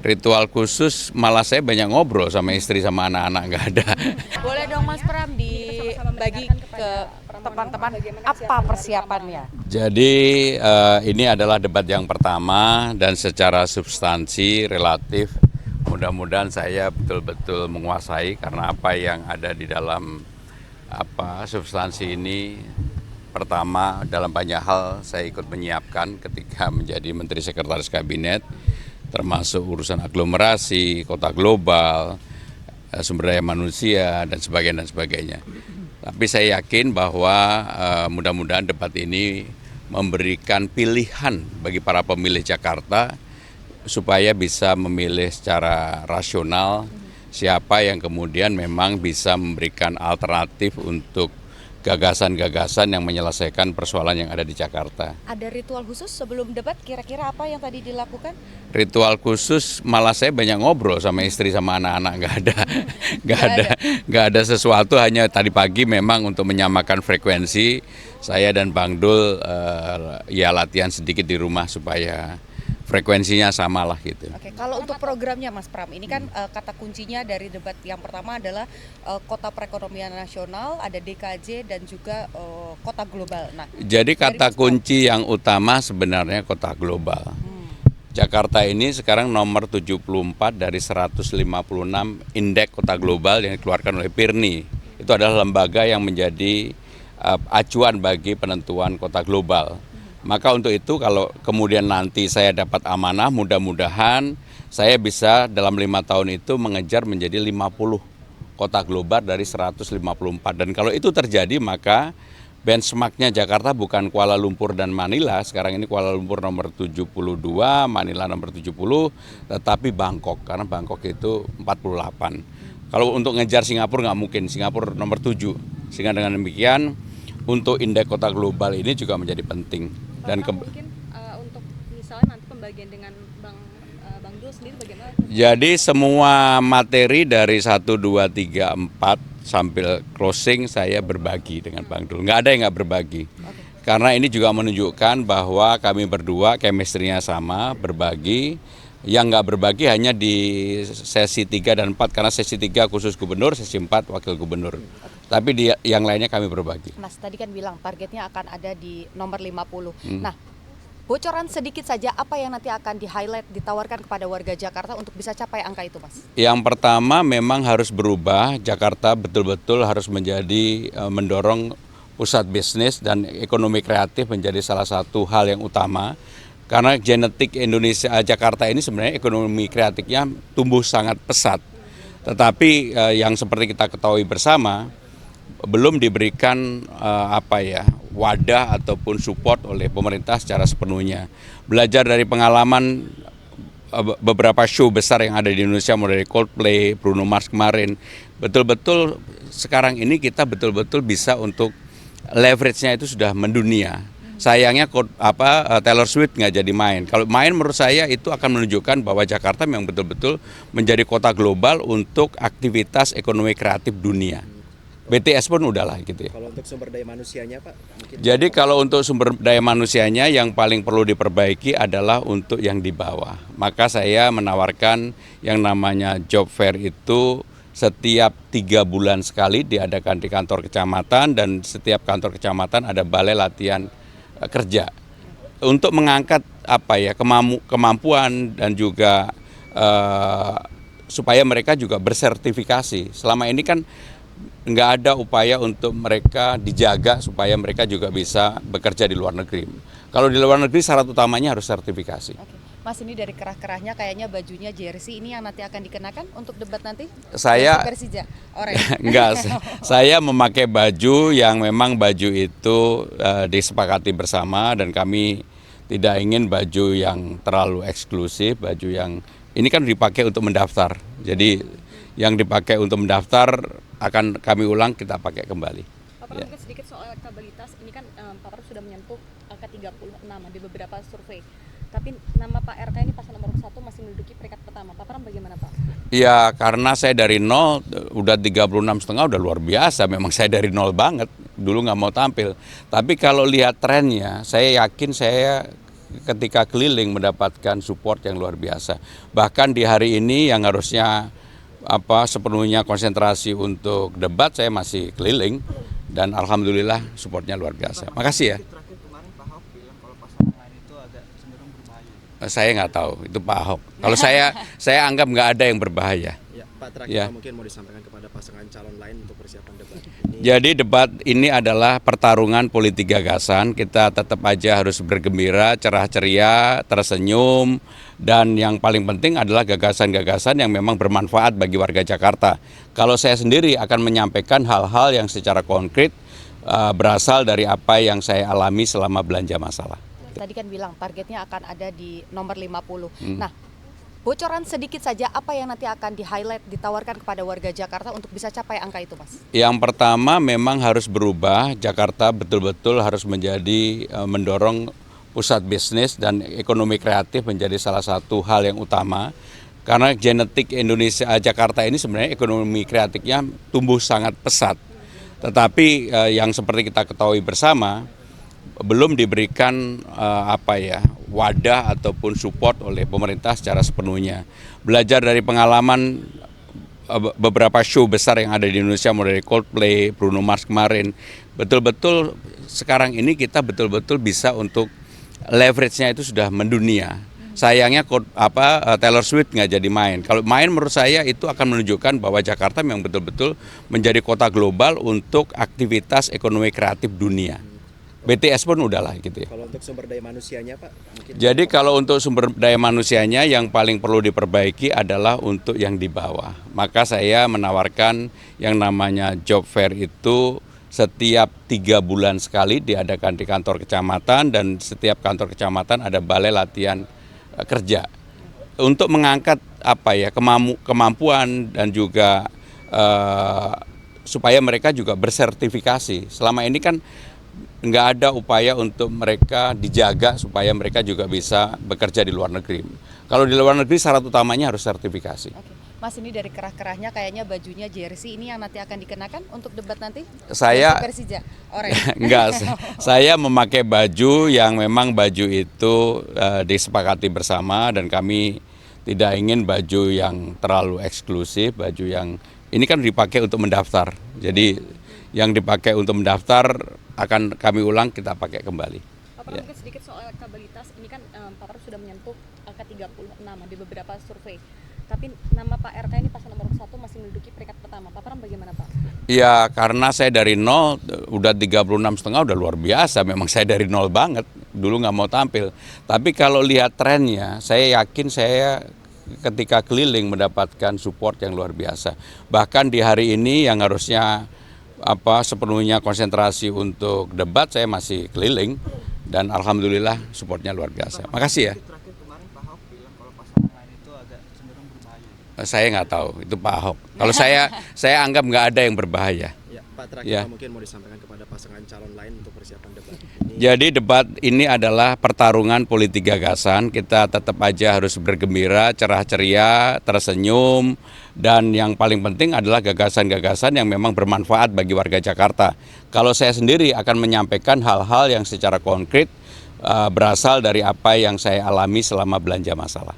Ritual khusus malah saya banyak ngobrol sama istri sama anak-anak, nggak ada. Boleh dong Mas Pram dibagi ke teman-teman apa persiapannya? Jadi ini adalah debat yang pertama dan secara substansi relatif mudah-mudahan saya betul-betul menguasai karena apa yang ada di dalam substansi ini. Pertama, dalam banyak hal saya ikut menyiapkan ketika menjadi Menteri Sekretaris Kabinet, termasuk urusan aglomerasi, kota global, sumber daya manusia, dan sebagainya. Tapi saya yakin bahwa mudah-mudahan debat ini memberikan pilihan bagi para pemilih Jakarta supaya bisa memilih secara rasional siapa yang kemudian memang bisa memberikan alternatif untuk gagasan-gagasan yang menyelesaikan persoalan yang ada di Jakarta. Ada ritual khusus sebelum debat kira-kira apa yang tadi dilakukan? Ritual khusus malah saya banyak ngobrol sama istri sama anak-anak, nggak ada sesuatu, hanya tadi pagi memang untuk menyamakan frekuensi saya dan Bang Dul ya latihan sedikit di rumah supaya frekuensinya sama lah gitu. Oke, kalau untuk programnya Mas Pram, ini kan kata kuncinya dari debat yang pertama adalah kota perekonomian nasional, ada DKJ dan juga kota global. Nah, jadi kata kunci yang utama sebenarnya kota global. Jakarta ini sekarang nomor 74 dari 156 indeks kota global yang dikeluarkan oleh PIRNI. Itu adalah lembaga yang menjadi acuan bagi penentuan kota global. Maka untuk itu kalau kemudian nanti saya dapat amanah, mudah-mudahan saya bisa dalam 5 tahun itu mengejar menjadi 50 kota global dari 154. Dan kalau itu terjadi maka benchmarknya Jakarta bukan Kuala Lumpur dan Manila, sekarang ini Kuala Lumpur nomor 72, Manila nomor 70, tetapi Bangkok, karena Bangkok itu 48. Kalau untuk ngejar Singapura nggak mungkin, Singapura nomor 7. Sehingga dengan demikian untuk indeks kota global ini juga menjadi penting. Dan mungkin untuk misalnya nanti pembagian dengan Bang Dul sendiri bagaimana? Jadi semua materi dari 1, 2, 3, 4 sambil closing saya berbagi dengan Bang Dul. Nggak ada yang nggak berbagi. Karena ini juga menunjukkan bahwa kami berdua chemistry-nya sama, berbagi. Yang nggak berbagi hanya di sesi 3 dan 4, karena sesi 3 khusus gubernur, sesi 4 wakil gubernur. Tapi di yang lainnya kami berbagi. Mas tadi kan bilang targetnya akan ada di nomor 50. Nah, bocoran sedikit saja apa yang nanti akan di-highlight, ditawarkan kepada warga Jakarta untuk bisa capai angka itu, Mas? Yang pertama memang harus berubah, Jakarta betul-betul harus menjadi mendorong pusat bisnis dan ekonomi kreatif menjadi salah satu hal yang utama. Karena genetik Indonesia, Jakarta ini sebenarnya ekonomi kreatifnya tumbuh sangat pesat. Tetapi yang seperti kita ketahui bersama, belum diberikan wadah ataupun support oleh pemerintah secara sepenuhnya. Belajar dari pengalaman beberapa show besar yang ada di Indonesia, mulai dari Coldplay, Bruno Mars kemarin, betul-betul sekarang ini kita betul-betul bisa untuk leverage-nya itu sudah mendunia. Sayangnya Taylor Swift nggak jadi main. Kalau main menurut saya itu akan menunjukkan bahwa Jakarta memang betul-betul menjadi kota global untuk aktivitas ekonomi kreatif dunia. BTS pun udahlah gitu ya. Kalau untuk sumber daya manusianya Pak? Jadi kalau untuk sumber daya manusianya yang paling perlu diperbaiki adalah untuk yang di bawah. Maka saya menawarkan yang namanya job fair itu setiap 3 bulan sekali diadakan di kantor kecamatan, dan setiap kantor kecamatan ada balai latihan kerja untuk mengangkat kemampuan dan juga supaya mereka juga bersertifikasi. Selama ini kan nggak ada upaya untuk mereka dijaga supaya mereka juga bisa bekerja di luar negeri. Kalau di luar negeri syarat utamanya harus sertifikasi. Oke. Mas, ini dari kerah-kerahnya kayaknya bajunya jersey ini yang nanti akan dikenakan untuk debat nanti? Saya Persija, orange. enggak, saya memakai baju yang memang baju itu disepakati bersama, dan kami tidak ingin baju yang terlalu eksklusif, baju yang ini kan dipakai untuk mendaftar. Jadi yang dipakai untuk mendaftar akan kami ulang, kita pakai kembali. Pak Pram, mungkin sedikit soal elektabilitas, ini kan Pak Pram sudah menyentuh angka 36 di beberapa survei. Tapi nama Pak RK ini pasangan nomor 1 masih menduduki peringkat pertama. Pak Pram bagaimana Pak? Ya karena saya dari nol, udah 36,5 udah luar biasa. Memang saya dari nol banget, dulu nggak mau tampil. Tapi kalau lihat trennya, saya yakin saya ketika keliling mendapatkan support yang luar biasa. Bahkan di hari ini yang harusnya sepenuhnya konsentrasi untuk debat, saya masih keliling dan alhamdulillah supportnya luar biasa. Makasih ya. Terakhir kemarin Pak Ahok bilang kalau pasangan lain itu agak cenderung berbahaya. Saya nggak tahu, itu Pak Ahok. Kalau saya anggap nggak ada yang berbahaya. Ya, Pak, terakhir Ya. Pak, mungkin mau disampaikan kepada pasangan calon lain untuk persiapan debat ini. Jadi debat ini adalah pertarungan politik gagasan. Kita tetap aja harus bergembira, cerah ceria, tersenyum, dan yang paling penting adalah gagasan-gagasan yang memang bermanfaat bagi warga Jakarta. Kalau saya sendiri akan menyampaikan hal-hal yang secara konkret berasal dari apa yang saya alami selama belanja masalah. Tadi kan bilang targetnya akan ada di nomor 50. Nah, bocoran sedikit saja apa yang nanti akan di-highlight, ditawarkan kepada warga Jakarta untuk bisa capai angka itu, Mas? Yang pertama memang harus berubah, Jakarta betul-betul harus menjadi mendorong pusat bisnis dan ekonomi kreatif menjadi salah satu hal yang utama. Karena genetik Jakarta ini sebenarnya ekonomi kreatifnya tumbuh sangat pesat. Tetapi yang seperti kita ketahui bersama, belum diberikan wadah ataupun support oleh pemerintah secara sepenuhnya. Belajar dari pengalaman beberapa show besar yang ada di Indonesia, mulai dari Coldplay, Bruno Mars kemarin, betul-betul sekarang ini kita betul-betul bisa untuk leverage-nya itu sudah mendunia. Sayangnya Taylor Swift nggak jadi main. Kalau main menurut saya itu akan menunjukkan bahwa Jakarta memang betul-betul menjadi kota global untuk aktivitas ekonomi kreatif dunia. BTS pun udahlah gitu ya. Kalau untuk sumber daya manusianya Pak, mungkin. Jadi kalau untuk sumber daya manusianya yang paling perlu diperbaiki adalah untuk yang di bawah. Maka saya menawarkan yang namanya job fair itu setiap 3 bulan sekali diadakan di kantor kecamatan, dan setiap kantor kecamatan ada balai latihan kerja untuk mengangkat kemampuan dan juga supaya mereka juga bersertifikasi. Selama ini kan nggak ada upaya untuk mereka dijaga supaya mereka juga bisa bekerja di luar negeri. Kalau di luar negeri syarat utamanya harus sertifikasi. Oke. Mas, ini dari kerah-kerahnya kayaknya bajunya jersey ini yang nanti akan dikenakan untuk debat nanti? Saya Persija, orange. enggak, saya memakai baju yang memang baju itu disepakati bersama, dan kami tidak ingin baju yang terlalu eksklusif, baju yang ini kan dipakai untuk mendaftar. Jadi yang dipakai untuk mendaftar akan kami ulang, kita pakai kembali. Pak Ya. mungkin sedikit soal elektabilitas, ini kan Pak Prabowo sudah menyentuh angka 36 di beberapa survei. Tapi nama Pak RK ini pasangan nomor 1 masih menduduki peringkat pertama. Pak Pram bagaimana Pak? Ya karena saya dari nol, udah 36,5 udah luar biasa. Memang saya dari nol banget, dulu nggak mau tampil. Tapi kalau lihat trennya, saya yakin saya ketika keliling mendapatkan support yang luar biasa. Bahkan di hari ini yang harusnya sepenuhnya konsentrasi untuk debat, saya masih keliling dan alhamdulillah supportnya luar biasa. Makasih ya. Terakhir kemarin Pak Ahok bilang kalau pasangan lain itu agak cenderung berbahaya. Saya nggak tahu, itu Pak Ahok. Kalau saya anggap nggak ada yang berbahaya. Ya, Pak, terakhir Ya. Pak, mungkin mau disampaikan kepada pasangan calon lain untuk persiapan debat ini. Jadi debat ini adalah pertarungan politik gagasan. Kita tetap aja harus bergembira, cerah ceria, tersenyum, dan yang paling penting adalah gagasan-gagasan yang memang bermanfaat bagi warga Jakarta. Kalau saya sendiri akan menyampaikan hal-hal yang secara konkret berasal dari apa yang saya alami selama belanja masalah.